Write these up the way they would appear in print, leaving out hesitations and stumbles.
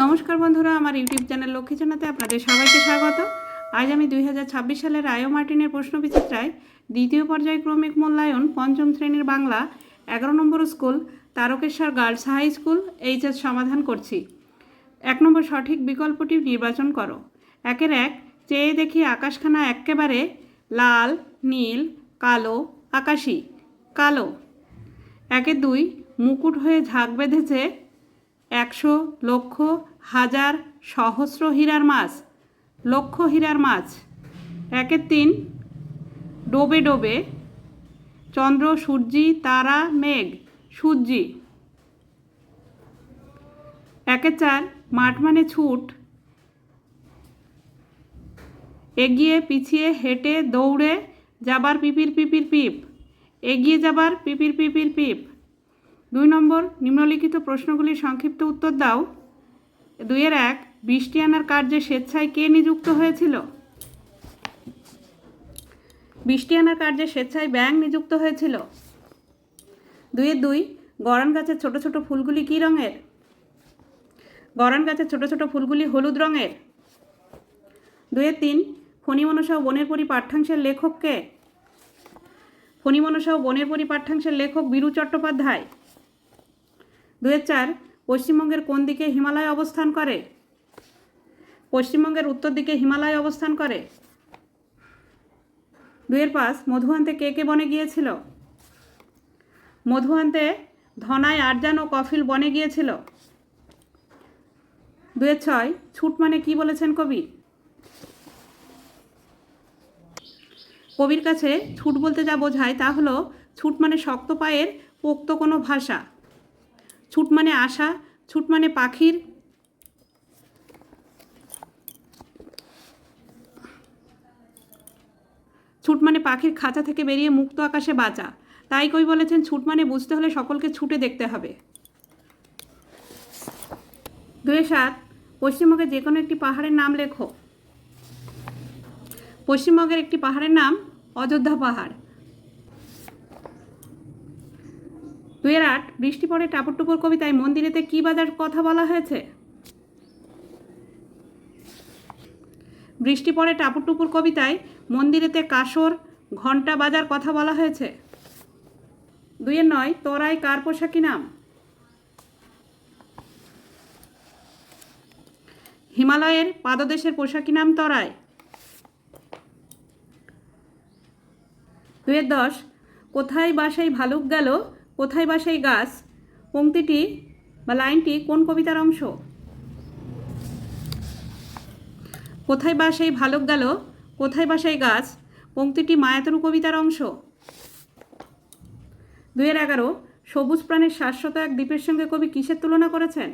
নমস্কার বন্ধুরা, আমার ইউটিউব চ্যানেল লক্ষ্মীচনাতে আপনাদের সবাইকে স্বাগত। আজ আমি 2026 সালের রায়ো মার্টিনের প্রশ্নবিচিত্রায় দ্বিতীয় পর্যায়ক্রমিক মূল্যায়ন পঞ্চম শ্রেণীর বাংলা 11 নম্বর school Tarakeswar girls high school HS সমাধান করছি। 1 নম্বর সঠিক বিকল্পটি নির্বাচন করো। 1 চেয়ে দেখি আকাশখানা এক্কেবারে লাল, নীল, কালো, আকাশী, কালো। 2 মুকুট হয়ে ঝাঁক বেঁধেছে 100, লক্ষ, হাজার, সহস্র হীরার মাছ, লক্ষ হীরার মাছ। 3 ডোবে ডোবে চন্দ্র, সূর্যি, তারা, মেঘ, সূর্যি। 4 মাঠ মানে ছুট, এগিয়ে পিছিয়ে হেঁটে দৌড়ে যাবার পিপির পিপির পিপ, এগিয়ে যাবার পিপির পিপির পিপ। 2 নম্বর নিম্নলিখিত প্রশ্নগুলির সংক্ষিপ্ত উত্তর দাও। 2-1 বৃষ্টি আনার কার্যে স্বেচ্ছায় কে নিযুক্ত হয়েছিল? বৃষ্টি আনার কার্যে স্বেচ্ছায় ব্যাঙ নিযুক্ত হয়েছিল। 2-2 গরান গাছের ছোট ছোট ফুলগুলি কী রঙের? গরান গাছের ছোট ছোট ফুলগুলি হলুদ রঙের। 2-3 ফণীমনসা ও বনের পরী পাঠ্যাংশের লেখক কে? ফণীমনসা ও বনের পরী পাঠ্যাংশের লেখক বীরু চট্টোপাধ্যায়। 2-4 পশ্চিমবঙ্গের কোন দিকে হিমালয় অবস্থান করে? পশ্চিমবঙ্গের উত্তর দিকে হিমালয় অবস্থান করে। 2-5 মধু আনতে কে কে বনে গিয়েছিল? মধু আনতে ধনাই, আরজান ও কফিল বনে গিয়েছিল। 2-6 ছুট মানে কি বলেছেন কবি? কবির কাছে ছুট বলতে যা বোঝায় তা হলো ছুট মানে শক্ত পায়ের পোক্ত কোনো ভাষা। ছুট মানে আশা, ছুট মানে পাখির ছুট মানে পাখির খাঁচা থেকে বেরিয়ে মুক্ত আকাশে বাঁচা। তাই কবি বলেছেন ছুট মানে বুঝতে হলে সকলকে ছুটে দেখতে হবে। 2-7 পশ্চিমবঙ্গের যে কোনো একটি পাহাড়ের নাম লেখো। পশ্চিমবঙ্গের একটি পাহাড়ের নাম অযোধ্যা পাহাড়। 2-8 বৃষ্টি পড়ে টাপুর টুপুর কবিতায় মন্দিরেতে কি বাজার কথা বলা হয়েছে? বৃষ্টি পড়ে টাপুর টুপুর কবিতায় মন্দিরেতে কাসর, ঘণ্টা বাজার কথা বলা হয়েছে। 2-9 তরাই কার পোশাকি নাম? হিমালয়ের পাদদেশের পোশাকি নাম তরাই। 2-10 কোথায় বাসাই ভালুক গেল, কোথায় বাসাই গাছ পংক্তিটি বা লাইনটি কোন কবিতার অংশ? কোথায় বাসাই ভালুক গেল, কোথায় বাসাই গাছ পংক্তিটি মায়াতরু কবিতার অংশ। 2-11 সবুজ প্রাণের শাশ্বত এক দ্বীপের সঙ্গে কবি কিসের তুলনা করেছেন?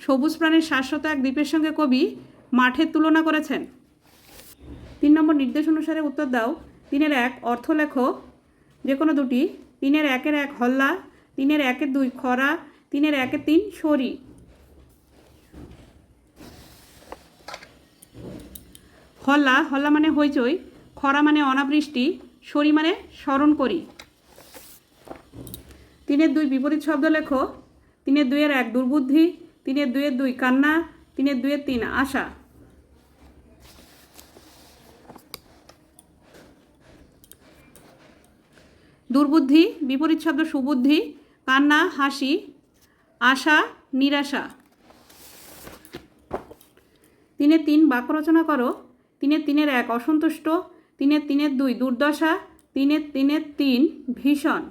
সবুজ প্রাণের শাশ্বত এক দ্বীপের সঙ্গে কবি মাঠের তুলনা করেছেন। 3 নম্বর নির্দেশ অনুসারে উত্তর দাও। 3-1 অর্থ লেখো যে কোনো দুটি। 3-1 হল্লা, 3-1 খরা, 3-1 সরি। হল্লা, হল্লা মানে হইচই, খরা মানে অনাবৃষ্টি, সরি মানে স্মরণ করি। 3-2 বিপরীত শব্দ লেখো। 3-2-1 দুর্বুদ্ধি, 3-2 কান্না, 3-2 আশা। দুর্বুদ্ধি বিপরীত শব্দ সুবুদ্ধি, কান্না হাসি, আশা নিরাশা। 3-3 বাক্য রচনা করো। 3-1 অসন্তুষ্ট, 3-2 দুর্দশা, 3-3 ভীষণ।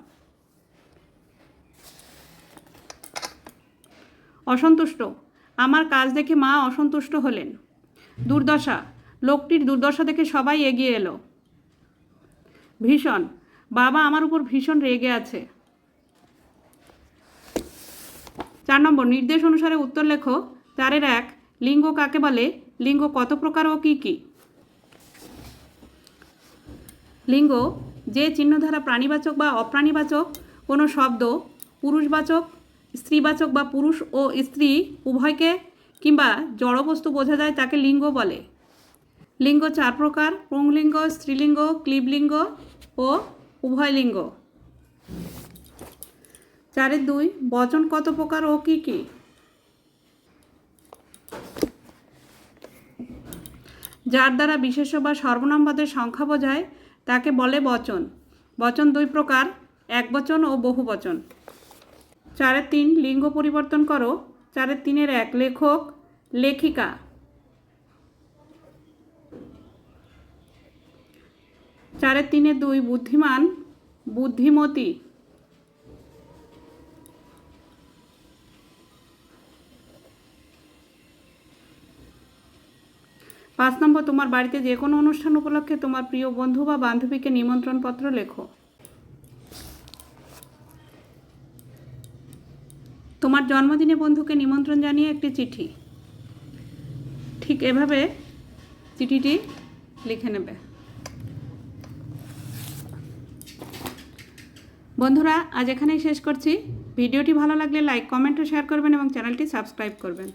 অসন্তুষ্ট আমার কাজ দেখে মা অসন্তুষ্ট হলেন। দুর্দশা লোকটির দুর্দশা দেখে সবাই এগিয়ে এলো। ভীষণ বাবা আমার উপর ভীষণ রেগে আছে। 4 নম্বর নির্দেশ অনুসারে উত্তর লেখো। 4-1 লিঙ্গ কাকে বলে, লিঙ্গ কত প্রকার ও কী কী? লিঙ্গ যে চিহ্ন দ্বারা প্রাণীবাচক বা অপ্রাণীবাচক কোনো শব্দ পুরুষবাচক, স্ত্রীবাচক বা পুরুষ ও স্ত্রী উভয়কে কিংবা জড়বস্তু বোঝা যায় তাকে লিঙ্গ বলে। লিঙ্গ 4 প্রকার: পুংলিঙ্গ, স্ত্রীলিঙ্গ, ক্লীবলিঙ্গ ও উভয়লিঙ্গ। 4-2 বচন কত প্রকার ও কি কি? যার দ্বারা বিশেষ্য বা সর্বনামবাদের সংখ্যা বোঝায় তাকে বলে বচন। বচন 2 প্রকার, একবচন ও বহুবচন। 4-3 লিঙ্গ পরিবর্তন করো। 4-3 লেখক, লেখিকা। 4-2 বুদ্ধিমান, বুদ্ধিমতী। 5 নম্বর, তোমার বাড়িতে যে কোনো অনুষ্ঠান উপলক্ষে তোমার প্রিয় বন্ধু বা বান্ধবীকে নিমন্ত্রণ পত্র লেখো। তোমার জন্মদিনে বন্ধুকে নিমন্ত্রণ জানিয়ে একটি চিঠি। ঠিক এভাবে চিঠিটি লিখে নেবে। বন্ধুরা, আজ এখানেই শেষ করছি। ভিডিওটি ভালো লাগলে লাইক, কমেন্ট ও শেয়ার করবেন এবং চ্যানেলটি সাবস্ক্রাইব করবেন।